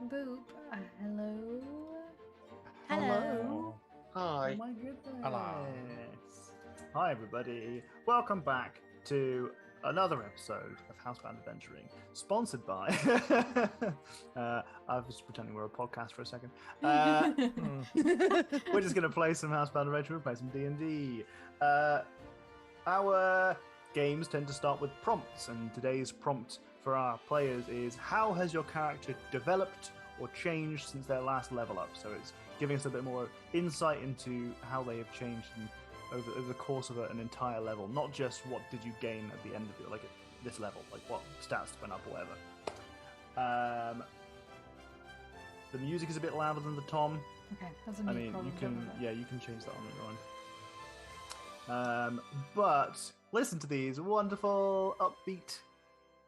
Boop. Hello. Hello. Hi. Oh my goodness. Hello. Hi everybody. Welcome back to another episode of Housebound Adventuring, sponsored by. I was pretending we're a podcast for a second. We're just going to play some Housebound Adventuring, play some D&D. Our games tend to start with prompts, and today's prompt for our players is: how has your character developed or changed since their last level up? So it's giving us a bit more insight into how they have changed over the course of an entire level, not just what did you gain at the end of it, like at this level, like what stats went up or whatever. The music is a bit louder than the tom. Okay, that's a I me mean, problem. you can change that on your own. But listen to these wonderful, upbeat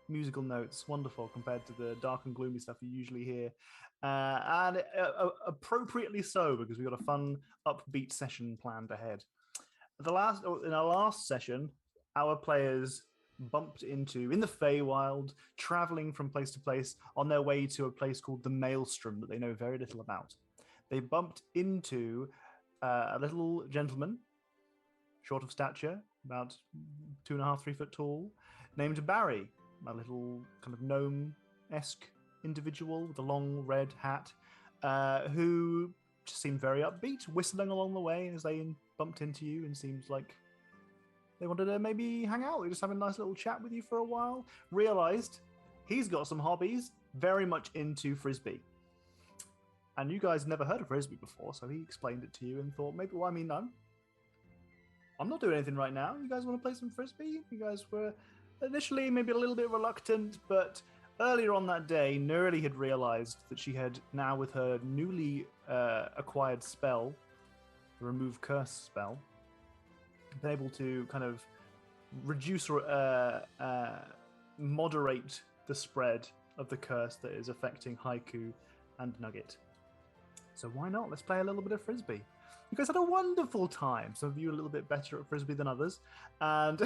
musical notes. Wonderful compared to the dark and gloomy stuff you usually hear, and appropriately so, because we've got a fun, upbeat session planned ahead. In our last session, our players bumped in the Feywild, traveling from place to place on their way to a place called the Maelstrom that they know very little about. They bumped into a little gentleman, short of stature, about 2.5, 3 foot tall, named Barry, a little kind of gnome-esque individual with a long red hat, who just seemed very upbeat, whistling along the way as they bumped into you, and seems like they wanted to maybe hang out. They just have a nice little chat with you for a while. Realized he's got some hobbies, very much into frisbee. And you guys never heard of frisbee before, so he explained it to you and thought, maybe, well, I mean, I'm not doing anything right now. You guys want to play some frisbee? You guys were initially maybe a little bit reluctant, but earlier on that day, Nerly had realized that she had now, with her newly acquired spell, the Remove Curse spell, been able to kind of reduce or moderate the spread of the curse that is affecting Haiku and Nugget. So why not? Let's play a little bit of frisbee. You guys had a wonderful time. Some of you a little bit better at frisbee than others, and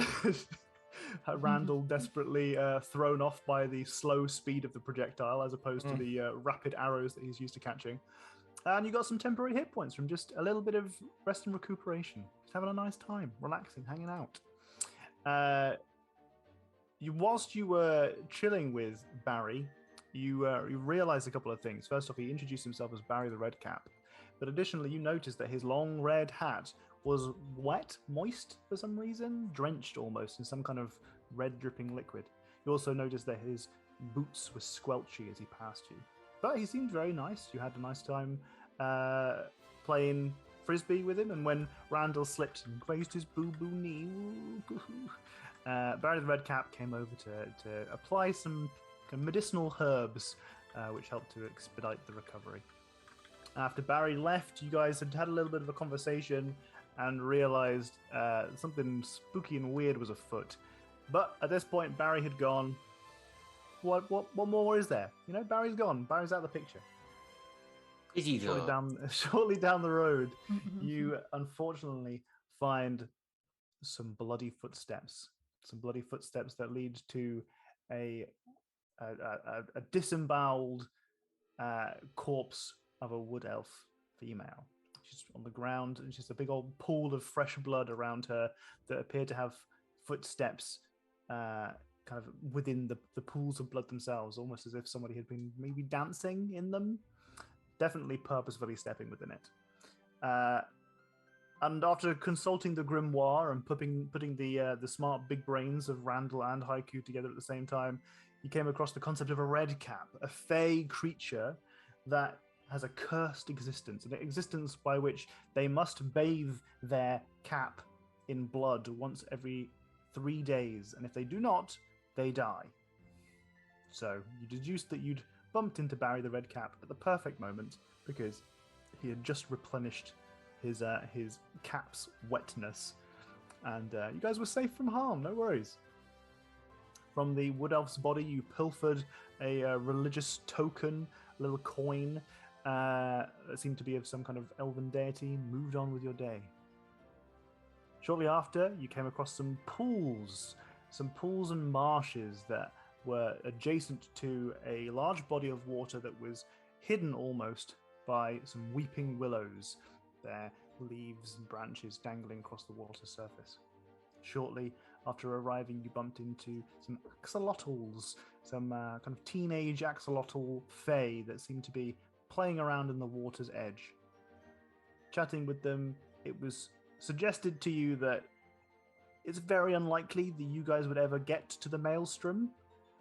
Randall desperately thrown off by the slow speed of the projectile as opposed to the rapid arrows that he's used to catching. And you got some temporary hit points from just a little bit of rest and recuperation. Just having a nice time, relaxing, hanging out. Whilst you were chilling with Barry, you realized a couple of things. First off, he introduced himself as Barry the Redcap. But additionally, you noticed that his long red hat was wet, moist for some reason, drenched almost in some kind of red dripping liquid. You also noticed that his boots were squelchy as he passed you. But he seemed very nice. You had a nice time playing frisbee with him, and when Randall slipped and grazed his boo-boo knee, Barry the Redcap came over to apply some medicinal herbs, which helped to expedite the recovery. After Barry left, you guys had a little bit of a conversation and realized something spooky and weird was afoot. But at this point, Barry had gone. What more is there? You know, Barry's gone. Barry's out of the picture. Shortly down the road, you unfortunately find some bloody footsteps. Some bloody footsteps that lead to a disemboweled corpse of a wood elf female. She's on the ground, and she's a big old pool of fresh blood around her that appear to have footsteps kind of within the pools of blood themselves, almost as if somebody had been maybe dancing in them, definitely purposefully stepping within it. And after consulting the grimoire and putting the smart big brains of Randall and Haiku together at the same time, you came across the concept of a red cap, a fey creature that has a cursed existence, an existence by which they must bathe their cap in blood once every 3 days, and if they do not, they die. So you deduced that you'd bumped into Barry the Redcap at the perfect moment, because he had just replenished his cap's wetness, and you guys were safe from harm. No worries. From the wood elf's body, you pilfered a religious token, a little coin that seemed to be of some kind of elven deity, and moved on with your day. Shortly after, you came across some pools and marshes that were adjacent to a large body of water that was hidden almost by some weeping willows, their leaves and branches dangling across the water surface. Shortly after arriving, you bumped into some axolotls, some kind of teenage axolotl fae that seemed to be playing around in the water's edge. Chatting with them, it was suggested to you that it's very unlikely that you guys would ever get to the maelstrom,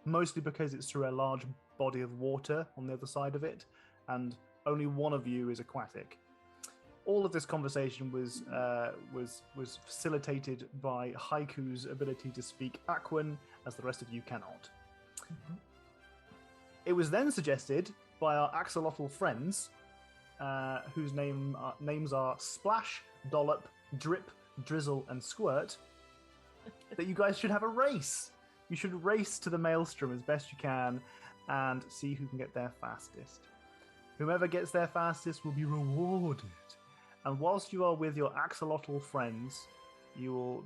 mostly because it's through a large body of water on the other side of it, and only one of you is aquatic. All of this conversation was facilitated by Haiku's ability to speak Aquan, as the rest of you cannot. Mm-hmm. It was then suggested by our axolotl friends, whose names are Splash, Dollop, Drip, Drizzle, and Squirt, that you guys should have a race. You should race to the maelstrom as best you can and see who can get there fastest. Whomever gets there fastest will be rewarded. And whilst you are with your axolotl friends, you will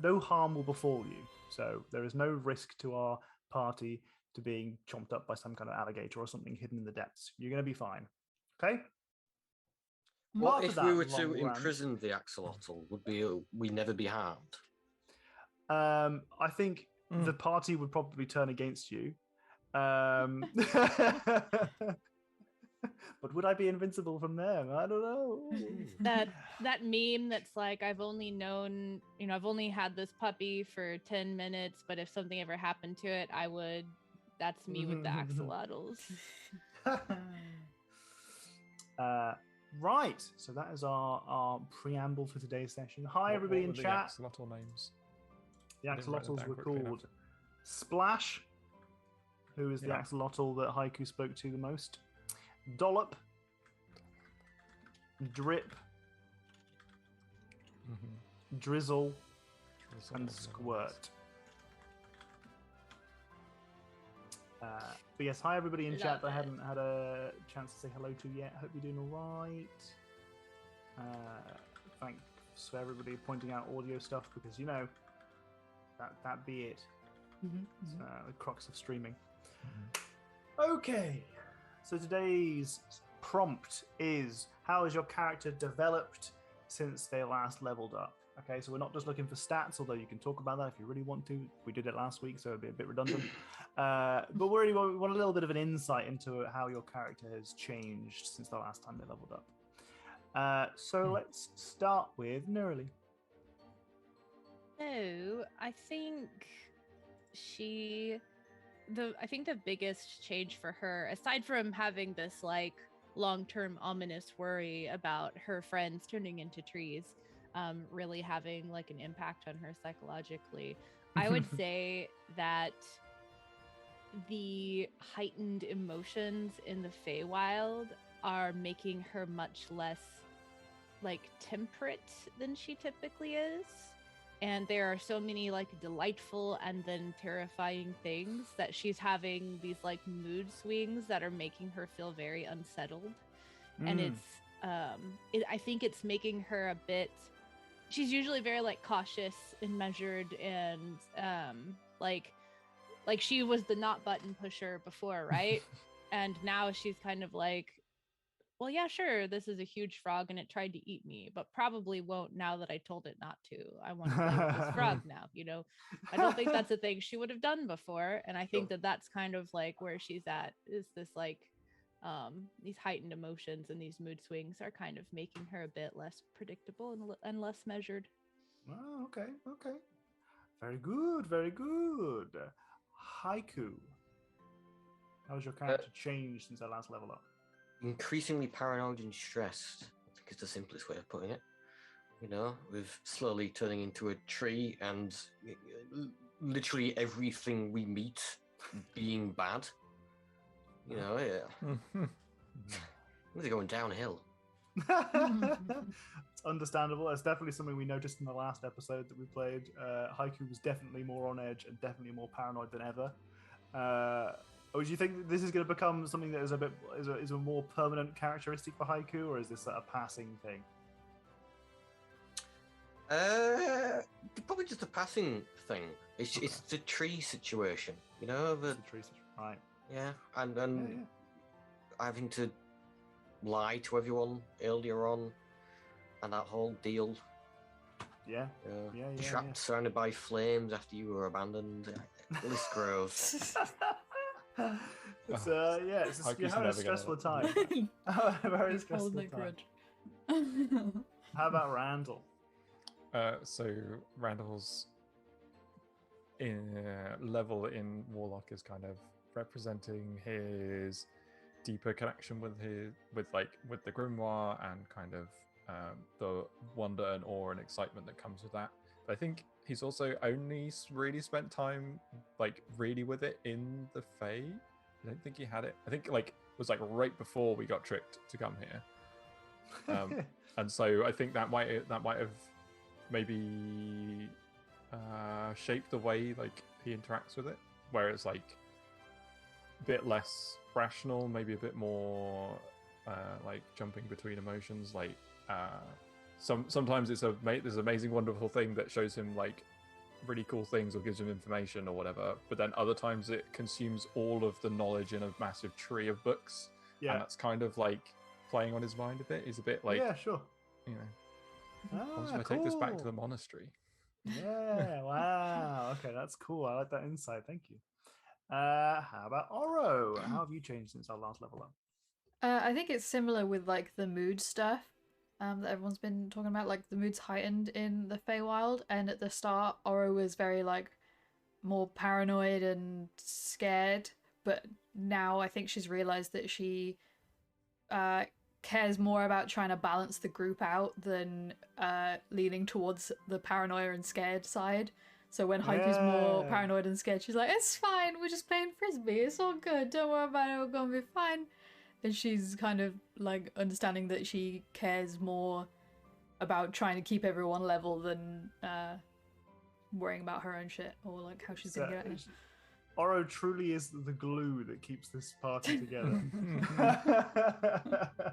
no harm will befall you. So there is no risk to our party to being chomped up by some kind of alligator or something hidden in the depths. You're going to be fine. Okay? What if we were to imprison the axolotl? Would we never be harmed? I think the party would probably turn against you. But would I be invincible from them? I don't know. That meme that's like, I've only had this puppy for 10 minutes, but if something ever happened to it, I would. That's me with the axolotls. Right. So that is our preamble for today's session. Hi, everybody in chat. The axolotl names? The axolotls were called Splash, who is the axolotl that Haiku spoke to the most. Dollop, Drip, Drizzle, and Squirt. But yes, hi everybody in chat that I haven't had a chance to say hello to yet. Hope you're doing all right. Thanks for everybody pointing out audio stuff, because that be it. It's, the crux of streaming. Okay. So today's prompt is, how has your character developed since they last leveled up? Okay, so we're not just looking for stats, although you can talk about that if you really want to. We did it last week, so it'd be a bit redundant. But we want a little bit of an insight into how your character has changed since the last time they leveled up. So let's start with Nerly. So I think the biggest change for her, aside from having this like long-term ominous worry about her friends turning into trees, really having like an impact on her psychologically, I would say that the heightened emotions in the Feywild are making her much less like temperate than she typically is. And there are so many like delightful and then terrifying things that she's having these like mood swings that are making her feel very unsettled. And I think it's making her a bit, she's usually very like cautious and measured and like she was the not button pusher before, right? And now she's kind of like, well, yeah, sure, this is a huge frog and it tried to eat me, but probably won't now that I told it not to. I want to play with this frog now, I don't think that's a thing she would have done before. And I think that that's kind of like where she's at, is this like these heightened emotions and these mood swings are kind of making her a bit less predictable and less measured. Oh, okay. Very good, very good. Haiku, how has your character changed since I last leveled up? Increasingly paranoid and stressed, I think is the simplest way of putting it. With slowly turning into a tree and literally everything we meet being bad. They're going downhill. It's understandable. It's definitely something we noticed in the last episode that we played. Haiku was definitely more on edge and definitely more paranoid than ever. Or do you think this is going to become something that is a more permanent characteristic for Haiku, or is this a passing thing? Probably just a passing thing. It's the tree situation, The tree situation, right? Yeah, and having to lie to everyone earlier on, and that whole deal. Yeah. Yeah. Trapped, surrounded by flames after you were abandoned. The list grows. It's you're having a stressful time. A very stressful Hold that time. grudge. How about Randall? So Randall's level in Warlock is kind of representing his deeper connection with the grimoire and kind of the wonder and awe and excitement that comes with that. But I think he's also only really spent time really with it in the Fae. I don't think he had it. I think it was right before we got tricked to come here. And so I think that might have maybe shaped the way he interacts with it, where it's a bit less rational, maybe a bit more jumping between emotions. Sometimes it's this amazing, wonderful thing that shows him really cool things or gives him information or whatever, but then other times it consumes all of the knowledge in a massive tree of books. Yeah. And that's kind of playing on his mind a bit. He's a bit yeah, sure. If I take this back to the monastery. Yeah, wow. Okay, that's cool. I like that insight. Thank you. How about Oro? How have you changed since our last level up? I think it's similar with the mood stuff that everyone's been talking about. The mood's heightened in the Feywild, and at the start, Oro was very more paranoid and scared. But now I think she's realized that she cares more about trying to balance the group out than leaning towards the paranoia and scared side. So when Haiku's more paranoid and scared, she's like, it's fine, we're just playing frisbee, it's all good, don't worry about it, we're gonna be fine. And she's kind of understanding that she cares more about trying to keep everyone level than worrying about her own shit or how she's gonna get it. Oro truly is the glue that keeps this party together.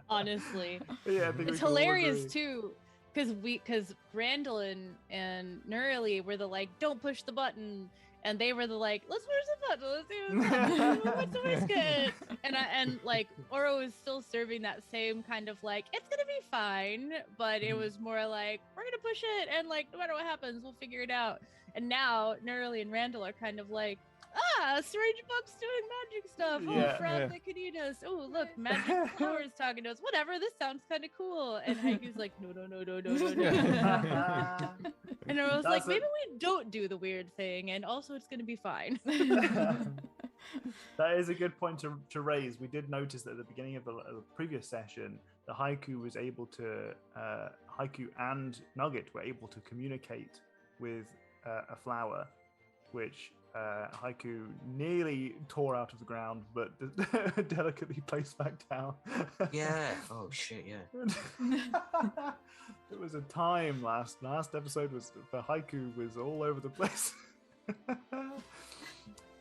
Honestly. Yeah, I think it's hilarious too, because Randall and Nurli were the don't push the button, and they were the let's push the button, let's do this, what's the biscuit? And Oro is still serving that same kind of it's gonna be fine, but it was more we're gonna push it, and no matter what happens, we'll figure it out. And now Nurli and Randall are kind of Strange Book's doing magic stuff. Oh, Frog that could eat us. Oh, look, magic flower is talking to us. Whatever, this sounds kind of cool. And Haiku's no. And I was maybe we don't do the weird thing, and also it's going to be fine. That is a good point to raise. We did notice that at the beginning of the previous session, the Haiku was able to, Haiku and Nugget were able to communicate with a flower, which Haiku nearly tore out of the ground, but delicately placed back down. Yeah. Oh shit. Yeah. It was a time last episode was the Haiku was all over the place.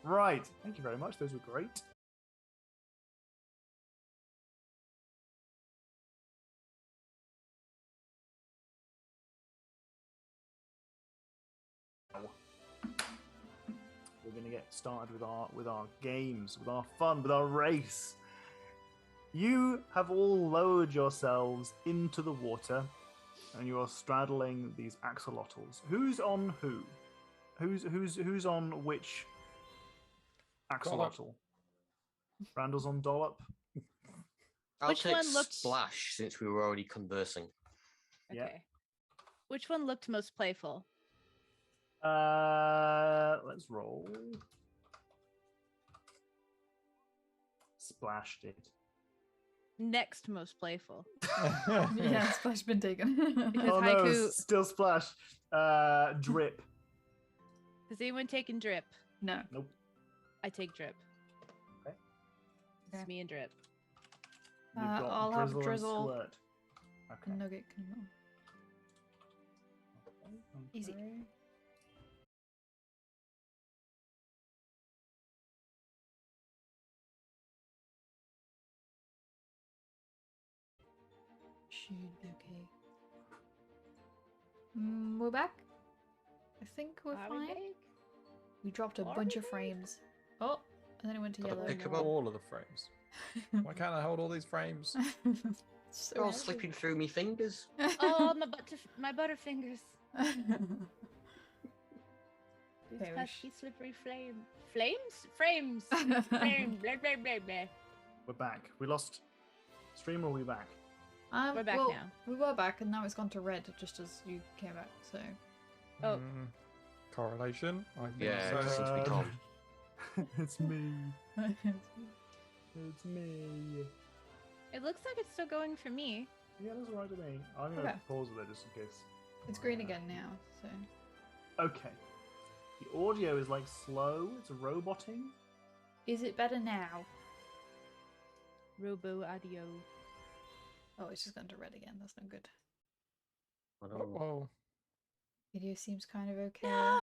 Right. Thank you very much. Those were great. We're going to get started with our games, with our fun, with our race. You have all lowered yourselves into the water, and you are straddling these axolotls. Who's on who? Who's on which axolotl? Randall's on Dollop. I'll Which take one looked- Splash since we were already conversing. Yeah. Okay. Which one looked most playful? Let's roll. Splash did. Next most playful. Yeah, Splash been taken. Because Oh no, Haiku. still Splash. Drip. Has anyone taken Drip? No. Nope. I take Drip. Okay. Okay. It's me and Drip. You've got I'll have Drizzle and Drizzle. Squirt. Okay. Nugget can. Easy. Should be okay. We're back. I think we're Are we fine. back? We dropped a Are bunch we of back? frames. Oh, and then it went to Gotta yellow. pick 'em up. All of the frames. Why can't I hold all these frames? So They're all heavy. slipping through me fingers. Oh, my butterfingers. These Okay, we pesky slippery frames. Frame. Blah, blah, blah, blah. We're back. We lost stream. Or are we back? We're back well, now. We were back, and now it's gone to red just as you came back. So Oh. Correlation? I think Yeah, so. it seems to be calm. It's me. It's me. It looks like it's still going for me. Yeah, that's all right to me. I'm gonna Okay. pause it there just in case. it's green again now. So Okay. The audio is like slow. It's roboting. is it better now? Robo audio. Oh, it's just gone to red again. That's no good. I don't know. Whoa. Video seems kind of okay. No!